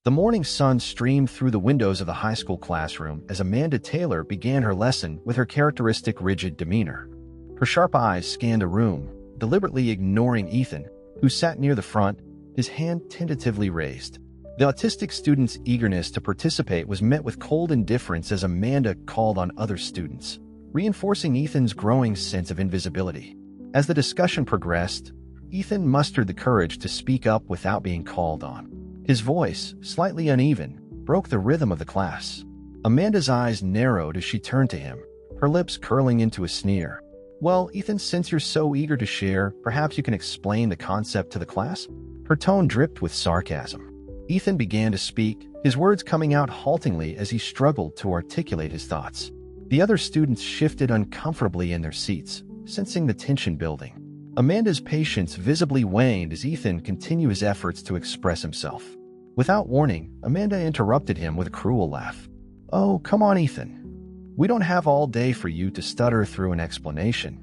The morning sun streamed through the windows of the high school classroom as Amanda Taylor began her lesson with her characteristic rigid demeanor. Her sharp eyes scanned the room, deliberately ignoring Ethan, who sat near the front, his hand tentatively raised. The autistic student's eagerness to participate was met with cold indifference as Amanda called on other students, reinforcing Ethan's growing sense of invisibility. As the discussion progressed, Ethan mustered the courage to speak up without being called on. His voice, slightly uneven, broke the rhythm of the class. Amanda's eyes narrowed as she turned to him, her lips curling into a sneer. "Well, Ethan, since you're so eager to share, perhaps you can explain the concept to the class?" Her tone dripped with sarcasm. Ethan began to speak, his words coming out haltingly as he struggled to articulate his thoughts. The other students shifted uncomfortably in their seats, sensing the tension building. Amanda's patience visibly waned as Ethan continued his efforts to express himself. Without warning, Amanda interrupted him with a cruel laugh. "Oh, come on, Ethan. We don't have all day for you to stutter through an explanation.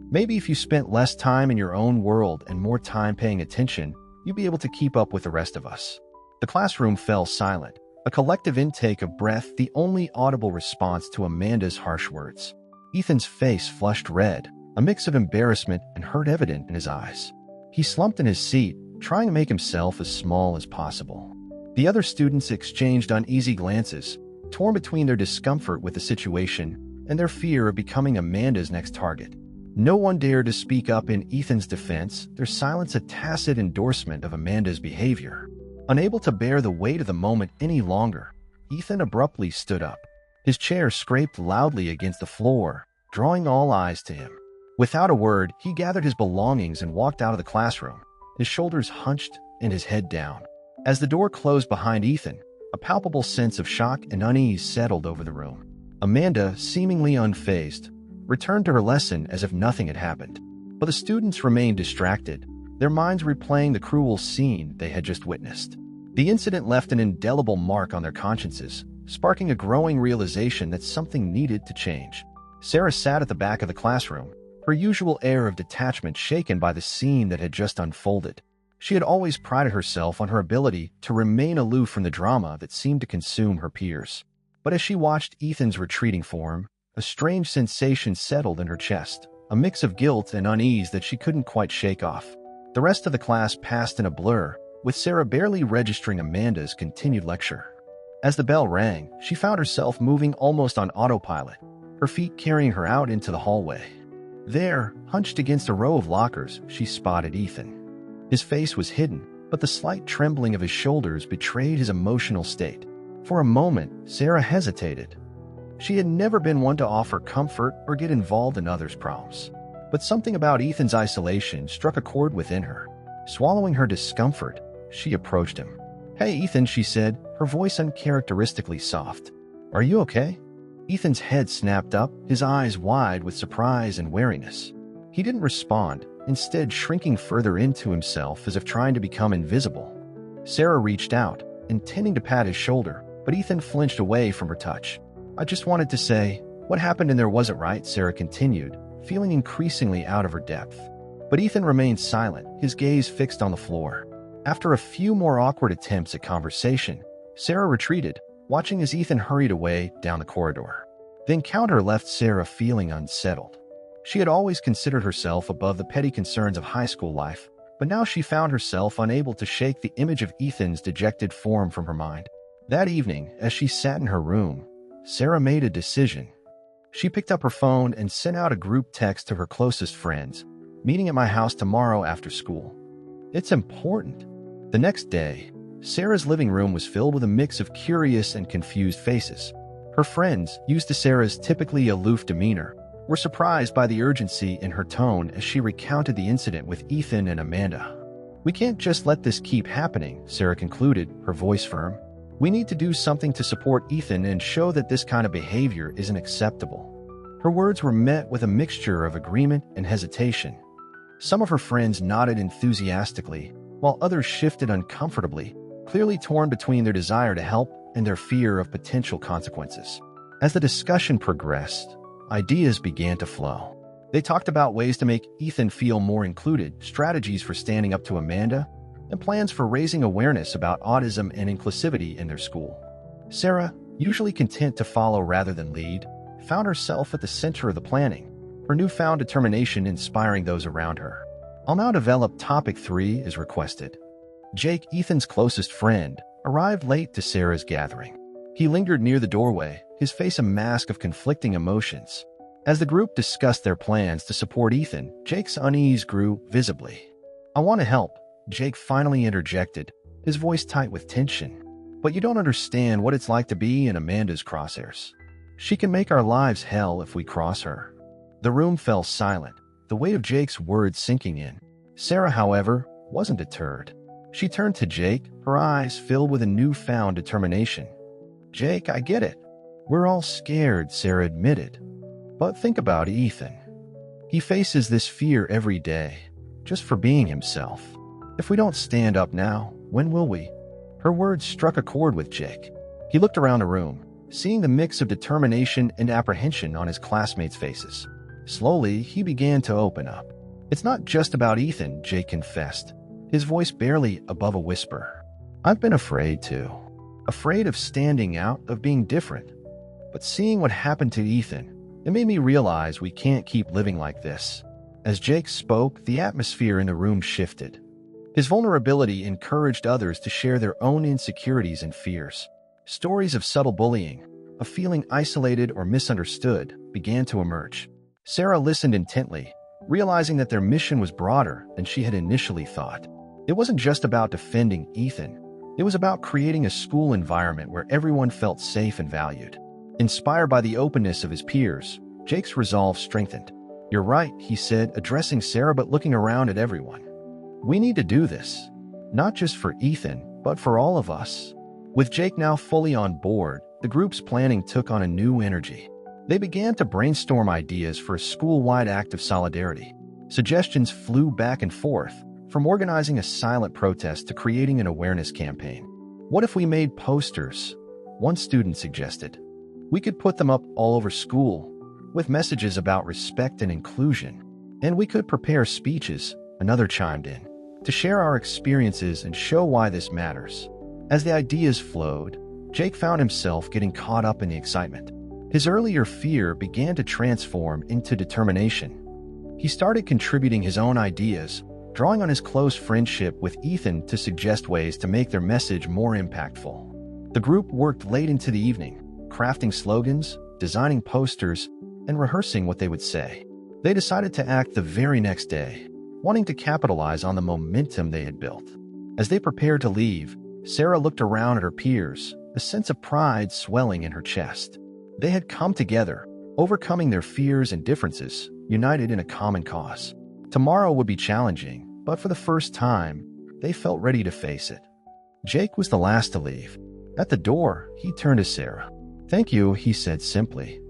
Maybe if you spent less time in your own world and more time paying attention, you'd be able to keep up with the rest of us." The classroom fell silent, a collective intake of breath, the only audible response to Amanda's harsh words. Ethan's face flushed red, a mix of embarrassment and hurt evident in his eyes. He slumped in his seat, trying to make himself as small as possible. The other students exchanged uneasy glances, torn between their discomfort with the situation and their fear of becoming Amanda's next target. No one dared to speak up in Ethan's defense, their silence a tacit endorsement of Amanda's behavior. Unable to bear the weight of the moment any longer, Ethan abruptly stood up. His chair scraped loudly against the floor, drawing all eyes to him. Without a word, he gathered his belongings and walked out of the classroom, his shoulders hunched and his head down. As the door closed behind Ethan, a palpable sense of shock and unease settled over the room. Amanda, seemingly unfazed, returned to her lesson as if nothing had happened. But the students remained distracted, their minds replaying the cruel scene they had just witnessed. The incident left an indelible mark on their consciences, sparking a growing realization that something needed to change. Sarah sat at the back of the classroom, her usual air of detachment shaken by the scene that had just unfolded. She had always prided herself on her ability to remain aloof from the drama that seemed to consume her peers. But as she watched Ethan's retreating form, a strange sensation settled in her chest, a mix of guilt and unease that she couldn't quite shake off. The rest of the class passed in a blur, with Sarah barely registering Amanda's continued lecture. As the bell rang, she found herself moving almost on autopilot, her feet carrying her out into the hallway. There, hunched against a row of lockers, she spotted Ethan. His face was hidden, but the slight trembling of his shoulders betrayed his emotional state. For a moment, Sarah hesitated. She had never been one to offer comfort or get involved in others' problems. But something about Ethan's isolation struck a chord within her. Swallowing her discomfort, she approached him. "Hey, Ethan," she said, her voice uncharacteristically soft. "Are you okay?" Ethan's head snapped up, his eyes wide with surprise and wariness. He didn't respond, instead shrinking further into himself as if trying to become invisible. Sarah reached out, intending to pat his shoulder, but Ethan flinched away from her touch. "I just wanted to say, what happened in there wasn't right," Sarah continued, feeling increasingly out of her depth. But Ethan remained silent, his gaze fixed on the floor. After a few more awkward attempts at conversation, Sarah retreated, watching as Ethan hurried away down the corridor. The encounter left Sarah feeling unsettled. She had always considered herself above the petty concerns of high school life, but now she found herself unable to shake the image of Ethan's dejected form from her mind. That evening, as she sat in her room, Sarah made a decision. She picked up her phone and sent out a group text to her closest friends, "Meeting at my house tomorrow after school. It's important." The next day, Sarah's living room was filled with a mix of curious and confused faces. Her friends, used to Sarah's typically aloof demeanor, were surprised by the urgency in her tone as she recounted the incident with Ethan and Amanda. "We can't just let this keep happening," Sarah concluded, her voice firm. "We need to do something to support Ethan and show that this kind of behavior isn't acceptable." Her words were met with a mixture of agreement and hesitation. Some of her friends nodded enthusiastically, while others shifted uncomfortably, clearly torn between their desire to help and their fear of potential consequences. As the discussion progressed, ideas began to flow. They talked about ways to make Ethan feel more included, strategies for standing up to Amanda, and plans for raising awareness about autism and inclusivity in their school. Sarah, usually content to follow rather than lead, found herself at the center of the planning, her newfound determination inspiring those around her. I'll now develop topic 3 as requested. Jake, Ethan's closest friend, arrived late to Sarah's gathering. He lingered near the doorway, his face a mask of conflicting emotions. As the group discussed their plans to support Ethan, Jake's unease grew visibly. "I want to help," Jake finally interjected, his voice tight with tension. "But you don't understand what it's like to be in Amanda's crosshairs. She can make our lives hell if we cross her." The room fell silent, the weight of Jake's words sinking in. Sarah, however, wasn't deterred. She turned to Jake, her eyes filled with a newfound determination. "Jake, I get it. We're all scared," Sarah admitted. "But think about Ethan. He faces this fear every day, just for being himself. If we don't stand up now, when will we?" Her words struck a chord with Jake. He looked around the room, seeing the mix of determination and apprehension on his classmates' faces. Slowly, he began to open up. "It's not just about Ethan," Jake confessed, his voice barely above a whisper. "I've been afraid too. Afraid of standing out, of being different. But seeing what happened to Ethan, it made me realize we can't keep living like this." As Jake spoke, the atmosphere in the room shifted. His vulnerability encouraged others to share their own insecurities and fears. Stories of subtle bullying, of feeling isolated or misunderstood, began to emerge. Sarah listened intently, realizing that their mission was broader than she had initially thought. It wasn't just about defending Ethan. It was about creating a school environment where everyone felt safe and valued. Inspired by the openness of his peers, Jake's resolve strengthened. "You're right," he said, addressing Sarah but looking around at everyone. "We need to do this, not just for Ethan, but for all of us." With Jake now fully on board, the group's planning took on a new energy. They began to brainstorm ideas for a school-wide act of solidarity. Suggestions flew back and forth, from organizing a silent protest to creating an awareness campaign. "What if we made posters?" one student suggested. "We could put them up all over school, with messages about respect and inclusion. And we could prepare speeches," another chimed in, "to share our experiences and show why this matters." As the ideas flowed, Jake found himself getting caught up in the excitement. His earlier fear began to transform into determination. He started contributing his own ideas, drawing on his close friendship with Ethan to suggest ways to make their message more impactful. The group worked late into the evening, crafting slogans, designing posters, and rehearsing what they would say. They decided to act the very next day, wanting to capitalize on the momentum they had built. As they prepared to leave, Sarah looked around at her peers, a sense of pride swelling in her chest. They had come together, overcoming their fears and differences, united in a common cause. Tomorrow would be challenging, but for the first time, they felt ready to face it. Jake was the last to leave. At the door, he turned to Sarah. "Thank you," he said simply,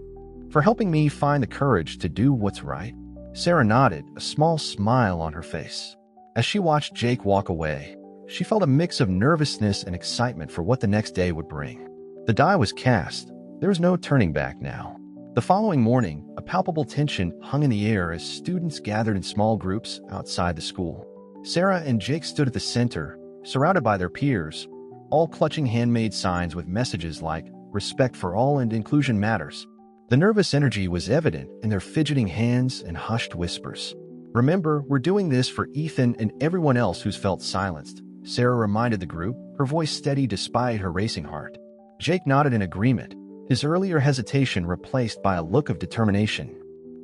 "for helping me find the courage to do what's right." Sarah nodded, a small smile on her face. As she watched Jake walk away, she felt a mix of nervousness and excitement for what the next day would bring. The die was cast. There was no turning back now. The following morning, a palpable tension hung in the air as students gathered in small groups outside the school. Sarah and Jake stood at the center, surrounded by their peers, all clutching handmade signs with messages like "Respect for all" and "Inclusion matters." The nervous energy was evident in their fidgeting hands and hushed whispers. "Remember, we're doing this for Ethan and everyone else who's felt silenced," Sarah reminded the group, her voice steady despite her racing heart. Jake nodded in agreement, his earlier hesitation replaced by a look of determination.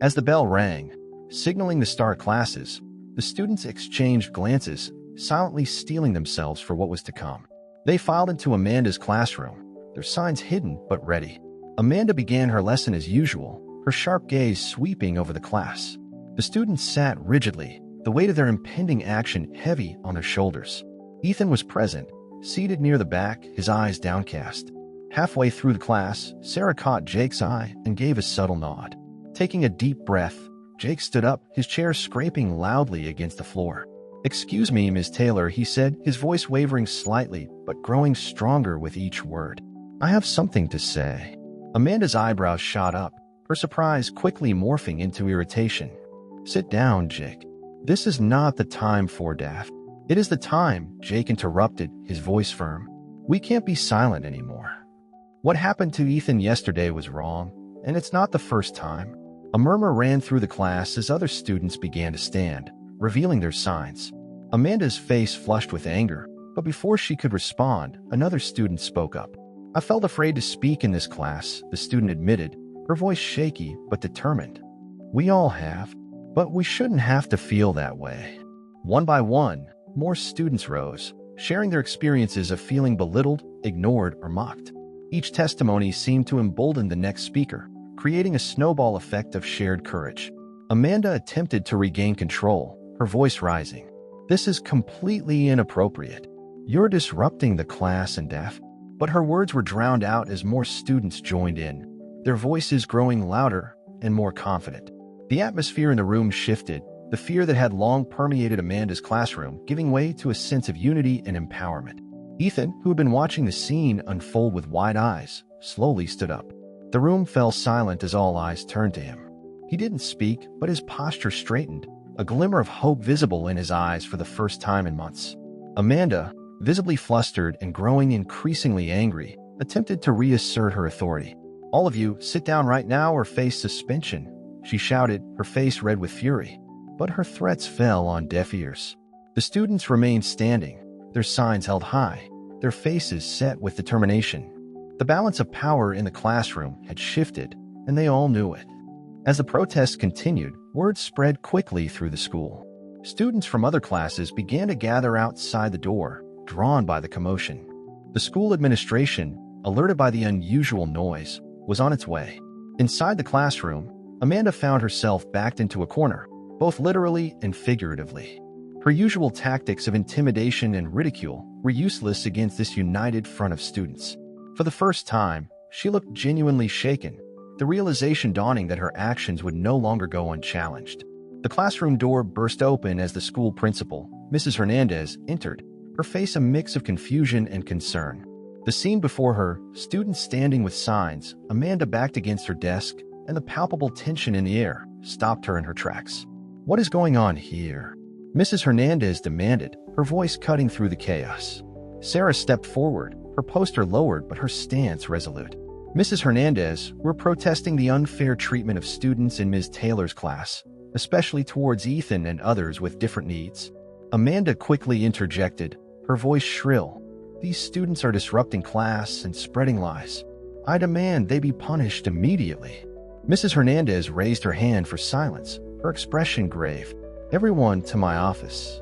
As the bell rang, signaling the start classes, the students exchanged glances, silently steeling themselves for what was to come. They filed into Amanda's classroom, their signs hidden but ready. Amanda began her lesson as usual, her sharp gaze sweeping over the class. The students sat rigidly, the weight of their impending action heavy on their shoulders. Ethan was present, seated near the back, his eyes downcast. Halfway through the class, Sarah caught Jake's eye and gave a subtle nod. Taking a deep breath, Jake stood up, his chair scraping loudly against the floor. "Excuse me, Ms. Taylor," he said, his voice wavering slightly but growing stronger with each word. "I have something to say." Amanda's eyebrows shot up, her surprise quickly morphing into irritation. "Sit down, Jake. This is not the time for daft. "It is the time," Jake interrupted, his voice firm. "We can't be silent anymore. What happened to Ethan yesterday was wrong, and it's not the first time." A murmur ran through the class as other students began to stand, revealing their signs. Amanda's face flushed with anger, but before she could respond, another student spoke up. "I felt afraid to speak in this class," the student admitted, her voice shaky but determined. "We all have, but we shouldn't have to feel that way." One by one, more students rose, sharing their experiences of feeling belittled, ignored, or mocked. Each testimony seemed to embolden the next speaker, creating a snowball effect of shared courage. Amanda attempted to regain control, her voice rising. "This is completely inappropriate. You're disrupting the class and deaf." But her words were drowned out as more students joined in, their voices growing louder and more confident. The atmosphere in the room shifted, the fear that had long permeated Amanda's classroom giving way to a sense of unity and empowerment. Ethan, who had been watching the scene unfold with wide eyes, slowly stood up. The room fell silent as all eyes turned to him. He didn't speak, but his posture straightened, a glimmer of hope visible in his eyes for the first time in months. Amanda, visibly flustered and growing increasingly angry, attempted to reassert her authority. "All of you, sit down right now or face suspension," she shouted, her face red with fury. But her threats fell on deaf ears. The students remained standing, their signs held high, their faces set with determination. The balance of power in the classroom had shifted, and they all knew it. As the protests continued, word spread quickly through the school. Students from other classes began to gather outside the door, drawn by the commotion. The school administration, alerted by the unusual noise, was on its way. Inside the classroom, Amanda found herself backed into a corner, both literally and figuratively. Her usual tactics of intimidation and ridicule were useless against this united front of students. For the first time, she looked genuinely shaken, the realization dawning that her actions would no longer go unchallenged. The classroom door burst open as the school principal, Mrs. Hernandez, entered, her face a mix of confusion and concern. The scene before her, students standing with signs, Amanda backed against her desk, and the palpable tension in the air stopped her in her tracks. "What is going on here?" Mrs. Hernandez demanded, her voice cutting through the chaos. Sarah stepped forward, her poster lowered but her stance resolute. "Mrs. Hernandez, we're protesting the unfair treatment of students in Ms. Taylor's class, especially towards Ethan and others with different needs." Amanda quickly interjected, her voice shrill. "These students are disrupting class and spreading lies. I demand they be punished immediately." Mrs. Hernandez raised her hand for silence, her expression grave. "Everyone to my office."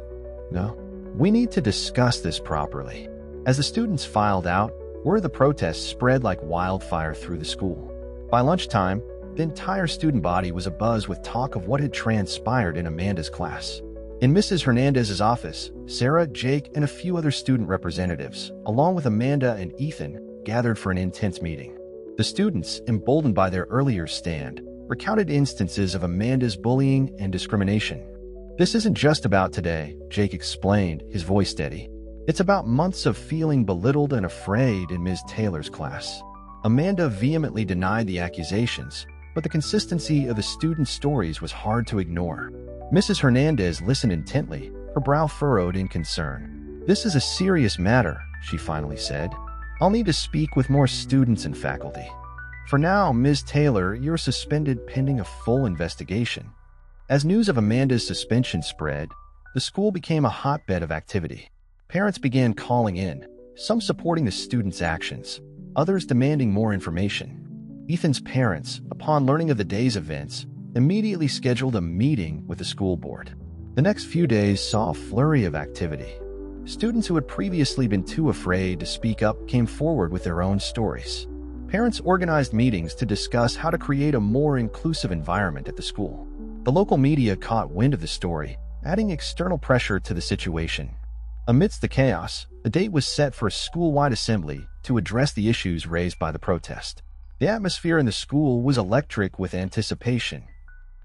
"No, we need to discuss this properly." As the students filed out, word of the protests spread like wildfire through the school. By lunchtime, the entire student body was abuzz with talk of what had transpired in Amanda's class. In Mrs. Hernandez's office, Sarah, Jake, and a few other student representatives, along with Amanda and Ethan, gathered for an intense meeting. The students, emboldened by their earlier stand, recounted instances of Amanda's bullying and discrimination. "This isn't just about today," Jake explained, his voice steady. "It's about months of feeling belittled and afraid in Ms. Taylor's class." Amanda vehemently denied the accusations, but the consistency of the students' stories was hard to ignore. Mrs. Hernandez listened intently, her brow furrowed in concern. "This is a serious matter," she finally said. "I'll need to speak with more students and faculty. For now, Ms. Taylor, you're suspended pending a full investigation." As news of Amanda's suspension spread, the school became a hotbed of activity. Parents began calling in, some supporting the students' actions, others demanding more information. Ethan's parents, upon learning of the day's events, immediately scheduled a meeting with the school board. The next few days saw a flurry of activity. Students who had previously been too afraid to speak up came forward with their own stories. Parents organized meetings to discuss how to create a more inclusive environment at the school. The local media caught wind of the story, adding external pressure to the situation. Amidst the chaos, a date was set for a school-wide assembly to address the issues raised by the protest. The atmosphere in the school was electric with anticipation.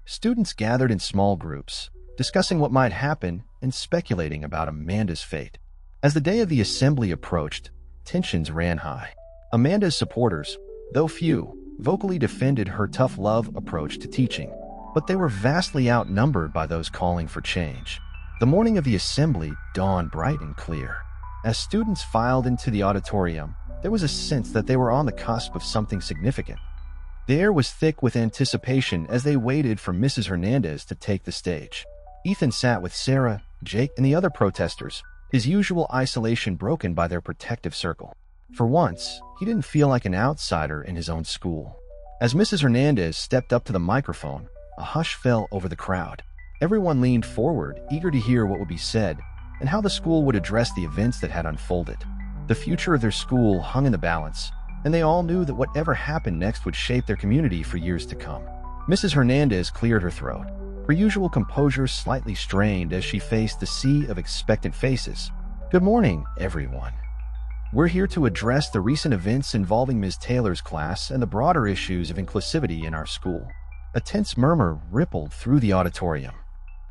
Students gathered in small groups, discussing what might happen and speculating about Amanda's fate. As the day of the assembly approached, tensions ran high. Amanda's supporters, though few, vocally defended her tough love approach to teaching, but they were vastly outnumbered by those calling for change. The morning of the assembly dawned bright and clear. As students filed into the auditorium, there was a sense that they were on the cusp of something significant. The air was thick with anticipation as they waited for Mrs. Hernandez to take the stage. Ethan sat with Sarah, Jake, and the other protesters, his usual isolation broken by their protective circle. For once, he didn't feel like an outsider in his own school. As Mrs. Hernandez stepped up to the microphone, a hush fell over the crowd. Everyone leaned forward, eager to hear what would be said and how the school would address the events that had unfolded. The future of their school hung in the balance, and they all knew that whatever happened next would shape their community for years to come. Mrs. Hernandez cleared her throat, her usual composure slightly strained as she faced the sea of expectant faces. "Good morning, everyone. We're here to address the recent events involving Ms. Taylor's class and the broader issues of inclusivity in our school." A tense murmur rippled through the auditorium.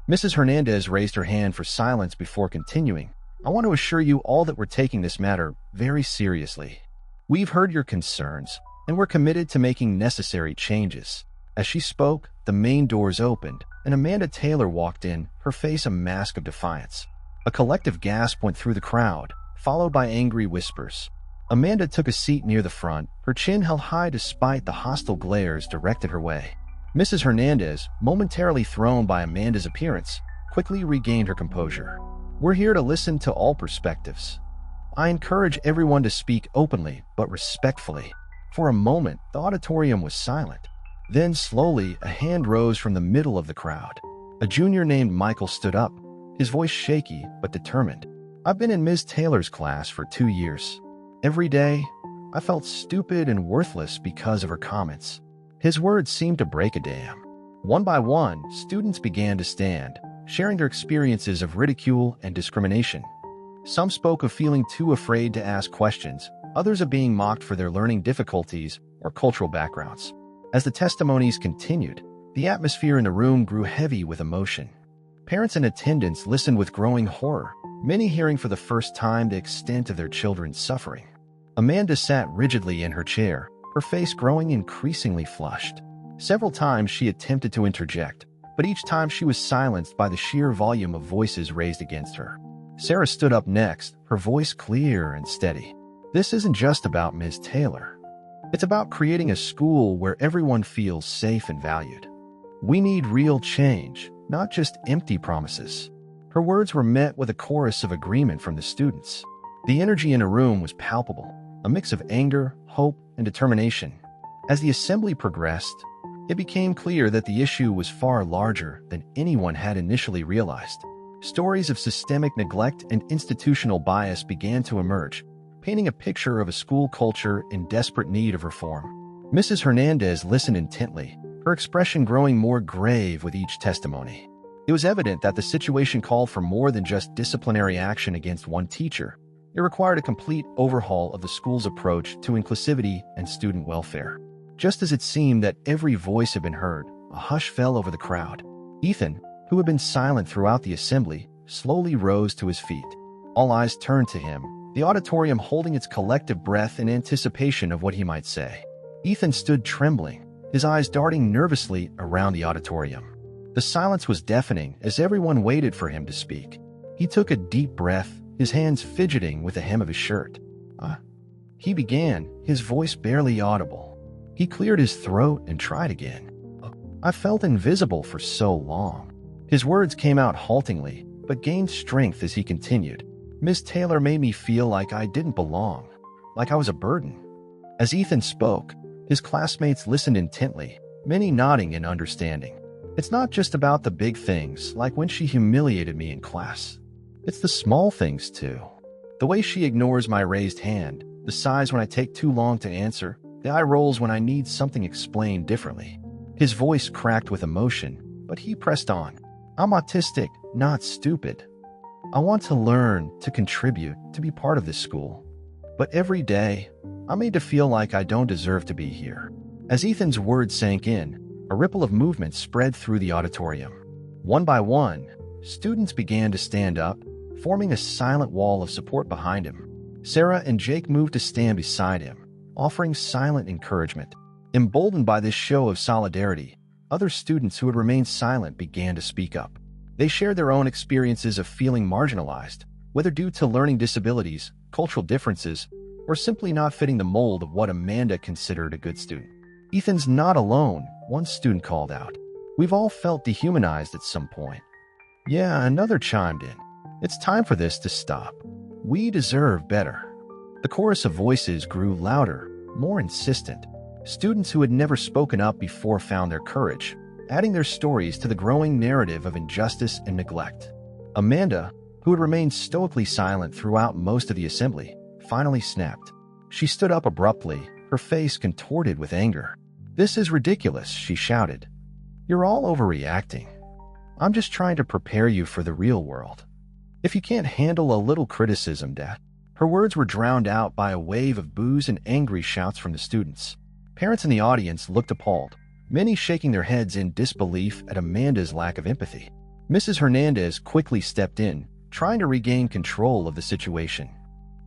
Mrs. Hernandez raised her hand for silence before continuing. "I want to assure you all that we're taking this matter very seriously. We've heard your concerns, and we're committed to making necessary changes." As she spoke, the main doors opened, and Amanda Taylor walked in, her face a mask of defiance. A collective gasp went through the crowd, followed by angry whispers. Amanda took a seat near the front, her chin held high despite the hostile glares directed her way. Mrs. Hernandez, momentarily thrown by Amanda's appearance, quickly regained her composure. "We're here to listen to all perspectives. I encourage everyone to speak openly but respectfully." For a moment, the auditorium was silent. Then, slowly, a hand rose from the middle of the crowd. A junior named Michael stood up, his voice shaky but determined. "I've been in Ms. Taylor's class for 2 years. Every day, I felt stupid and worthless because of her comments." His words seemed to break a dam. One by one, students began to stand, sharing their experiences of ridicule and discrimination. Some spoke of feeling too afraid to ask questions, others of being mocked for their learning difficulties or cultural backgrounds. As the testimonies continued, the atmosphere in the room grew heavy with emotion. Parents in attendance listened with growing horror, many hearing for the first time the extent of their children's suffering. Amanda sat rigidly in her chair, her face growing increasingly flushed. Several times she attempted to interject, but each time she was silenced by the sheer volume of voices raised against her. Sarah stood up next, her voice clear and steady. "This isn't just about Ms. Taylor. It's about creating a school where everyone feels safe and valued. We need real change, not just empty promises." Her words were met with a chorus of agreement from the students. The energy in the room was palpable, a mix of anger, hope, and determination. As the assembly progressed, it became clear that the issue was far larger than anyone had initially realized. Stories of systemic neglect and institutional bias began to emerge, painting a picture of a school culture in desperate need of reform. Mrs. Hernandez listened intently, her expression growing more grave with each testimony. It was evident that the situation called for more than just disciplinary action against one teacher. It required a complete overhaul of the school's approach to inclusivity and student welfare. Just as it seemed that every voice had been heard, a hush fell over the crowd. Ethan, who had been silent throughout the assembly, slowly rose to his feet. All eyes turned to him, the auditorium holding its collective breath in anticipation of what he might say. Ethan stood trembling, his eyes darting nervously around the auditorium. The silence was deafening as everyone waited for him to speak. He took a deep breath, his hands fidgeting with the hem of his shirt. He began, his voice barely audible. He cleared his throat and tried again. "I felt invisible for so long." His words came out haltingly, but gained strength as he continued. "Ms. Taylor made me feel like I didn't belong, like I was a burden." As Ethan spoke, his classmates listened intently, many nodding in understanding. "It's not just about the big things, like when she humiliated me in class. It's the small things, too. The way she ignores my raised hand, the sighs when I take too long to answer, the eye rolls when I need something explained differently." His voice cracked with emotion, but he pressed on. "I'm autistic, not stupid. I want to learn, to contribute, to be part of this school. But every day, I'm made to feel like I don't deserve to be here." As Ethan's words sank in, a ripple of movement spread through the auditorium. One by one, students began to stand up, forming a silent wall of support behind him. Sarah and Jake moved to stand beside him, offering silent encouragement. Emboldened by this show of solidarity, other students who had remained silent began to speak up. They shared their own experiences of feeling marginalized, whether due to learning disabilities, cultural differences, or simply not fitting the mold of what Amanda considered a good student. "Ethan's not alone," one student called out. "We've all felt dehumanized at some point." "Yeah," another chimed in. "It's time for this to stop. We deserve better." The chorus of voices grew louder, more insistent. Students who had never spoken up before found their courage, adding their stories to the growing narrative of injustice and neglect. Amanda, who had remained stoically silent throughout most of the assembly, finally snapped. She stood up abruptly, her face contorted with anger. "This is ridiculous," she shouted. "You're all overreacting. I'm just trying to prepare you for the real world. If you can't handle a little criticism, Dad." Her words were drowned out by a wave of boos and angry shouts from the students. Parents in the audience looked appalled, many shaking their heads in disbelief at Amanda's lack of empathy. Mrs. Hernandez quickly stepped in, trying to regain control of the situation.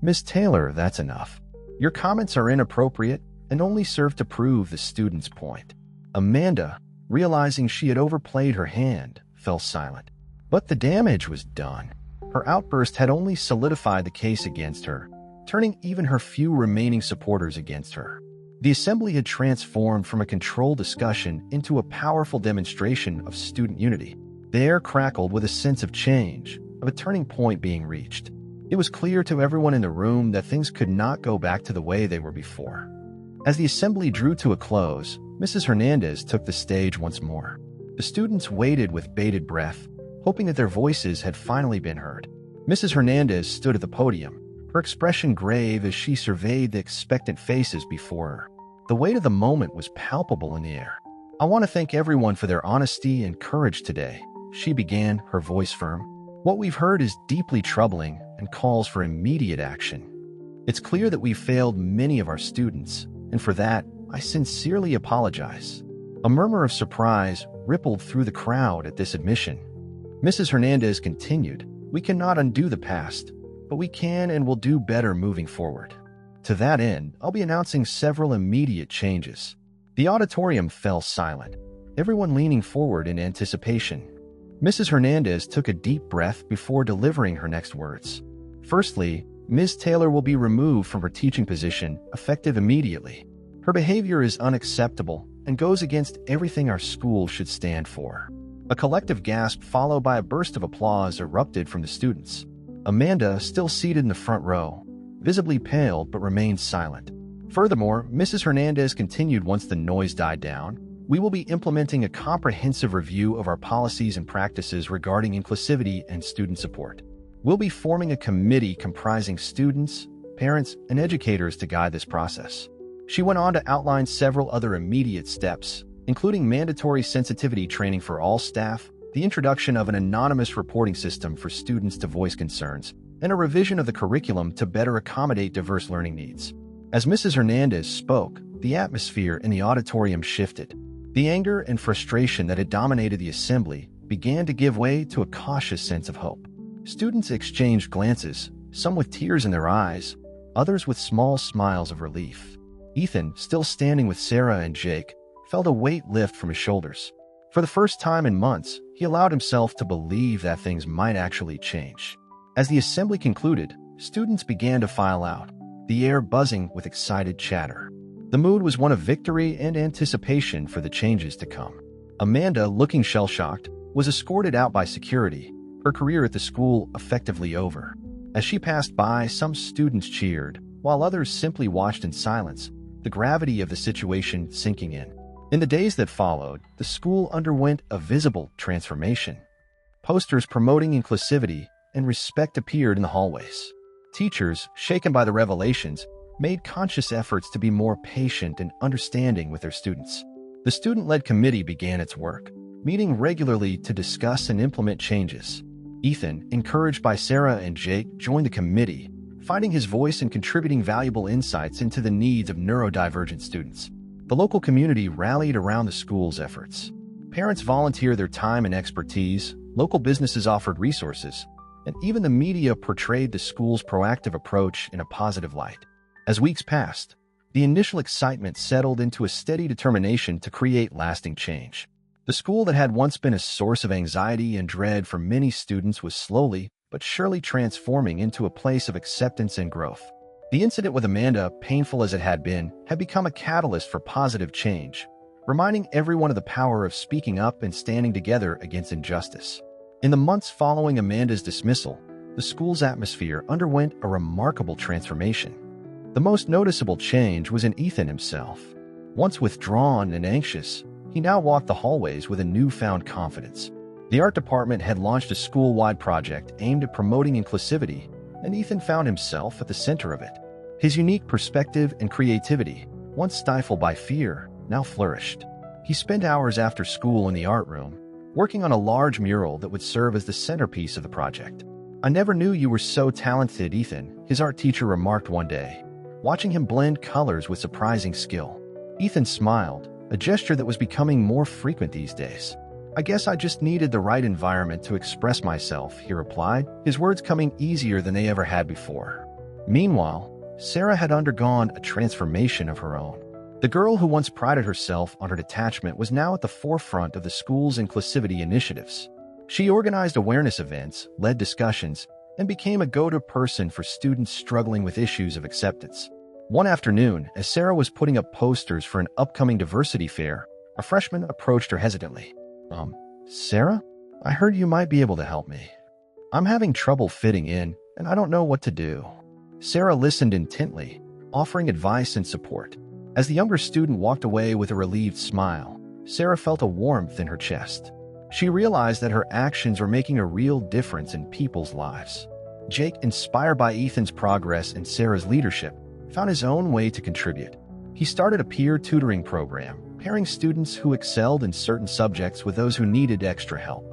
"Miss Taylor, that's enough. Your comments are inappropriate and only serve to prove the student's point." Amanda, realizing she had overplayed her hand, fell silent. But the damage was done. Her outburst had only solidified the case against her, turning even her few remaining supporters against her. The assembly had transformed from a controlled discussion into a powerful demonstration of student unity. The air crackled with a sense of change, of a turning point being reached. It was clear to everyone in the room that things could not go back to the way they were before. As the assembly drew to a close, Mrs. Hernandez took the stage once more. The students waited with bated breath, hoping that their voices had finally been heard. Mrs. Hernandez stood at the podium, her expression grave as she surveyed the expectant faces before her. The weight of the moment was palpable in the air. "I want to thank everyone for their honesty and courage today," she began, her voice firm. "What we've heard is deeply troubling and calls for immediate action. It's clear that we've failed many of our students, and for that, I sincerely apologize." A murmur of surprise rippled through the crowd at this admission. Mrs. Hernandez continued, "We cannot undo the past, but we can and will do better moving forward. To that end, I'll be announcing several immediate changes." The auditorium fell silent, everyone leaning forward in anticipation. Mrs. Hernandez took a deep breath before delivering her next words. "Firstly, Ms. Taylor will be removed from her teaching position, effective immediately. Her behavior is unacceptable and goes against everything our school should stand for." A collective gasp followed by a burst of applause erupted from the students. Amanda, still seated in the front row, visibly pale but remained silent. Furthermore, Mrs. Hernandez continued once the noise died down, "We will be implementing a comprehensive review of our policies and practices regarding inclusivity and student support. We'll be forming a committee comprising students, parents, and educators to guide this process." She went on to outline several other immediate steps, including mandatory sensitivity training for all staff, the introduction of an anonymous reporting system for students to voice concerns, and a revision of the curriculum to better accommodate diverse learning needs. As Mrs. Hernandez spoke, the atmosphere in the auditorium shifted. The anger and frustration that had dominated the assembly began to give way to a cautious sense of hope. Students exchanged glances, some with tears in their eyes, others with small smiles of relief. Ethan, still standing with Sarah and Jake, felt a weight lift from his shoulders. For the first time in months, he allowed himself to believe that things might actually change. As the assembly concluded, students began to file out, the air buzzing with excited chatter. The mood was one of victory and anticipation for the changes to come. Amanda, looking shell-shocked, was escorted out by security, her career at the school effectively over. As she passed by, some students cheered, while others simply watched in silence, the gravity of the situation sinking in. In the days that followed, the school underwent a visible transformation. Posters promoting inclusivity and respect appeared in the hallways. Teachers, shaken by the revelations, made conscious efforts to be more patient and understanding with their students. The student-led committee began its work, meeting regularly to discuss and implement changes. Ethan, encouraged by Sarah and Jake, joined the committee, finding his voice and contributing valuable insights into the needs of neurodivergent students. The local community rallied around the school's efforts. Parents volunteered their time and expertise, local businesses offered resources, and even the media portrayed the school's proactive approach in a positive light. As weeks passed, the initial excitement settled into a steady determination to create lasting change. The school that had once been a source of anxiety and dread for many students was slowly but surely transforming into a place of acceptance and growth. The incident with Amanda, painful as it had become a catalyst for positive change, reminding everyone of the power of speaking up and standing together against injustice. In the months following Amanda's dismissal, the school's atmosphere underwent a remarkable transformation. The most noticeable change was in Ethan himself. Once withdrawn and anxious, he now walked the hallways with a newfound confidence. The art department had launched a school-wide project aimed at promoting inclusivity, and Ethan found himself at the center of it. His unique perspective and creativity, once stifled by fear, now flourished. He spent hours after school in the art room, working on a large mural that would serve as the centerpiece of the project. "I never knew you were so talented, Ethan," his art teacher remarked one day, watching him blend colors with surprising skill. Ethan smiled, a gesture that was becoming more frequent these days. "I guess I just needed the right environment to express myself," he replied, his words coming easier than they ever had before. Meanwhile, Sarah had undergone a transformation of her own. The girl who once prided herself on her detachment was now at the forefront of the school's inclusivity initiatives. She organized awareness events, led discussions, and became a go-to person for students struggling with issues of acceptance. One afternoon, as Sarah was putting up posters for an upcoming diversity fair, a freshman approached her hesitantly. Sarah? I heard you might be able to help me. I'm having trouble fitting in, and I don't know what to do." Sarah listened intently, offering advice and support. As the younger student walked away with a relieved smile, Sarah felt a warmth in her chest. She realized that her actions were making a real difference in people's lives. Jake, inspired by Ethan's progress and Sarah's leadership, found his own way to contribute. He started a peer tutoring program, pairing students who excelled in certain subjects with those who needed extra help.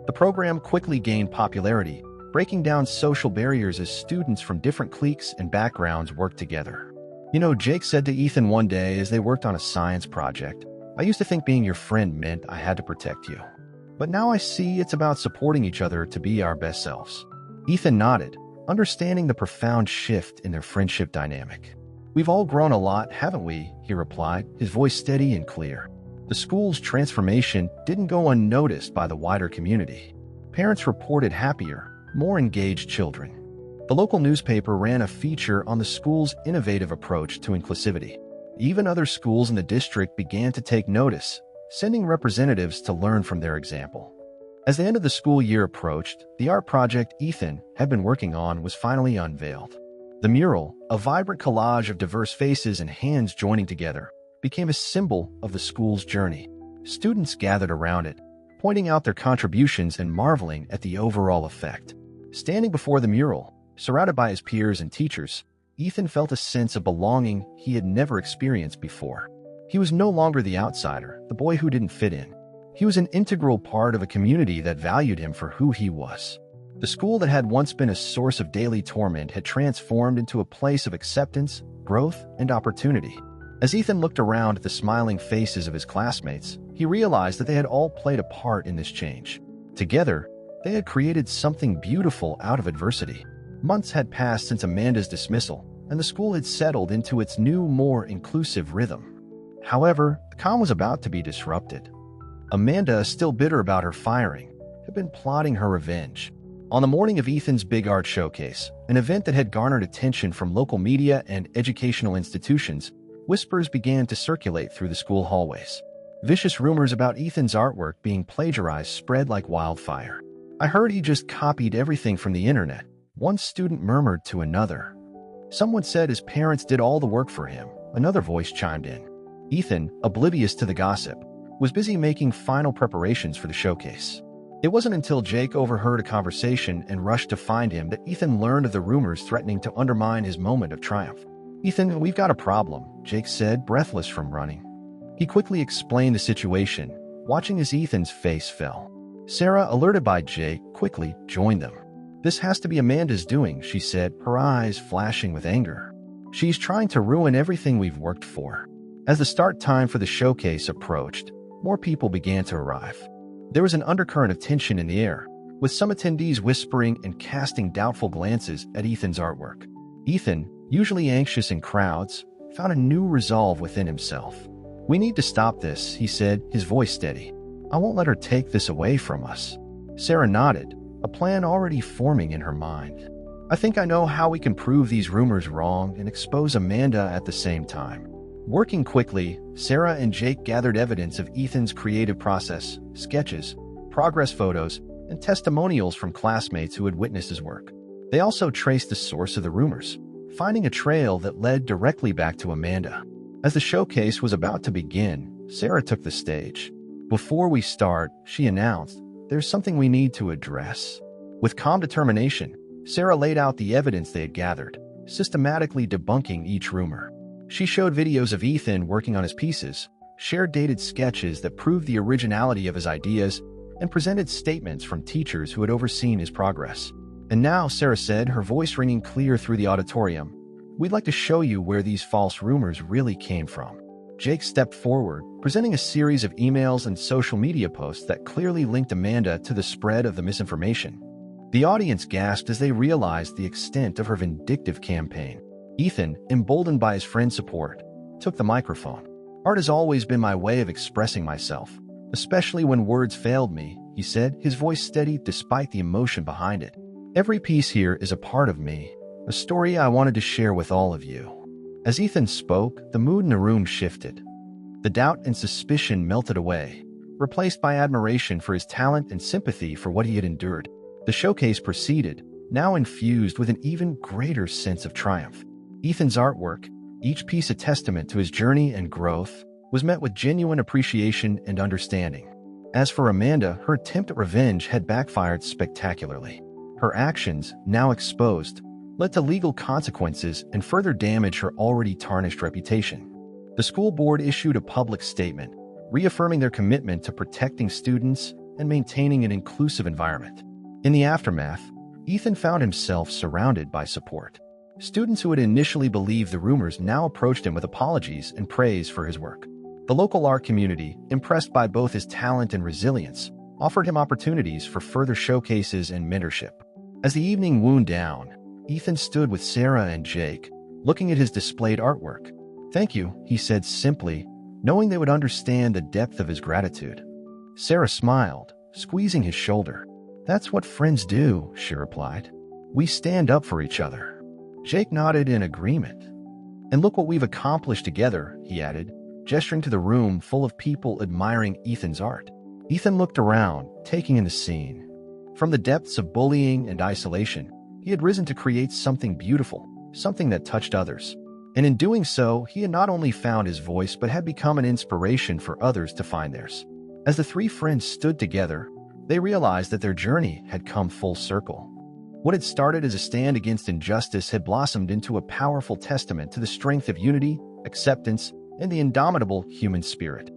The program quickly gained popularity, breaking down social barriers as students from different cliques and backgrounds worked together. "You know," Jake said to Ethan one day as they worked on a science project, "I used to think being your friend meant I had to protect you. But now I see it's about supporting each other to be our best selves." Ethan nodded, understanding the profound shift in their friendship dynamic. "We've all grown a lot, haven't we?" he replied, his voice steady and clear. The school's transformation didn't go unnoticed by the wider community. Parents reported happier, more engaged children. The local newspaper ran a feature on the school's innovative approach to inclusivity. Even other schools in the district began to take notice, sending representatives to learn from their example. As the end of the school year approached, the art project Ethan had been working on was finally unveiled. The mural, a vibrant collage of diverse faces and hands joining together, became a symbol of the school's journey. Students gathered around it, pointing out their contributions and marveling at the overall effect. Standing before the mural, surrounded by his peers and teachers, Ethan felt a sense of belonging he had never experienced before. He was no longer the outsider, the boy who didn't fit in. He was an integral part of a community that valued him for who he was. The school that had once been a source of daily torment had transformed into a place of acceptance, growth, and opportunity. As Ethan looked around at the smiling faces of his classmates, he realized that they had all played a part in this change. Together, they had created something beautiful out of adversity. Months had passed since Amanda's dismissal, and the school had settled into its new, more inclusive rhythm. However, the calm was about to be disrupted. Amanda, still bitter about her firing, had been plotting her revenge. On the morning of Ethan's big art showcase, an event that had garnered attention from local media and educational institutions, whispers began to circulate through the school hallways. Vicious rumors about Ethan's artwork being plagiarized spread like wildfire. "I heard he just copied everything from the internet," one student murmured to another. "Someone said his parents did all the work for him," another voice chimed in. Ethan, oblivious to the gossip, was busy making final preparations for the showcase. It wasn't until Jake overheard a conversation and rushed to find him that Ethan learned of the rumors threatening to undermine his moment of triumph. "Ethan, we've got a problem," Jake said, breathless from running. He quickly explained the situation, watching as Ethan's face fell. Sarah, alerted by Jake, quickly joined them. "This has to be Amanda's doing," she said, her eyes flashing with anger. "She's trying to ruin everything we've worked for." As the start time for the showcase approached, more people began to arrive. There was an undercurrent of tension in the air, with some attendees whispering and casting doubtful glances at Ethan's artwork. Ethan, usually anxious in crowds, found a new resolve within himself. "We need to stop this," he said, his voice steady. I won't let her take this away from us. Sarah nodded, a plan already forming in her mind. I think I know how we can prove these rumors wrong and expose Amanda at the same time. Working quickly, Sarah and Jake gathered evidence of Ethan's creative process, sketches, progress photos, and testimonials from classmates who had witnessed his work. They also traced the source of the rumors, finding a trail that led directly back to Amanda. As the showcase was about to begin, Sarah took the stage. Before we start, she announced, there's something we need to address. With calm determination, Sarah laid out the evidence they had gathered, systematically debunking each rumor. She showed videos of Ethan working on his pieces, shared dated sketches that proved the originality of his ideas, and presented statements from teachers who had overseen his progress. And now, Sarah said, her voice ringing clear through the auditorium, we'd like to show you where these false rumors really came from. Jake stepped forward, presenting a series of emails and social media posts that clearly linked Amanda to the spread of the misinformation. The audience gasped as they realized the extent of her vindictive campaign. Ethan, emboldened by his friend's support, took the microphone. Art has always been my way of expressing myself, especially when words failed me, he said, his voice steady despite the emotion behind it. Every piece here is a part of me, a story I wanted to share with all of you. As Ethan spoke, the mood in the room shifted. The doubt and suspicion melted away, replaced by admiration for his talent and sympathy for what he had endured. The showcase proceeded, now infused with an even greater sense of triumph. Ethan's artwork, each piece a testament to his journey and growth, was met with genuine appreciation and understanding. As for Amanda, her attempt at revenge had backfired spectacularly. Her actions, now exposed, led to legal consequences and further damaged her already tarnished reputation. The school board issued a public statement, reaffirming their commitment to protecting students and maintaining an inclusive environment. In the aftermath, Ethan found himself surrounded by support. Students who had initially believed the rumors now approached him with apologies and praise for his work. The local art community, impressed by both his talent and resilience, offered him opportunities for further showcases and mentorship. As the evening wound down, Ethan stood with Sarah and Jake, looking at his displayed artwork. Thank you, he said simply, knowing they would understand the depth of his gratitude. Sarah smiled, squeezing his shoulder. That's what friends do, she replied. We stand up for each other. Jake nodded in agreement. And look what we've accomplished together, he added, gesturing to the room full of people admiring Ethan's art. Ethan looked around, taking in the scene. From the depths of bullying and isolation, he had risen to create something beautiful, something that touched others. And in doing so, he had not only found his voice but had become an inspiration for others to find theirs. As the three friends stood together, they realized that their journey had come full circle. What had started as a stand against injustice had blossomed into a powerful testament to the strength of unity, acceptance, and the indomitable human spirit.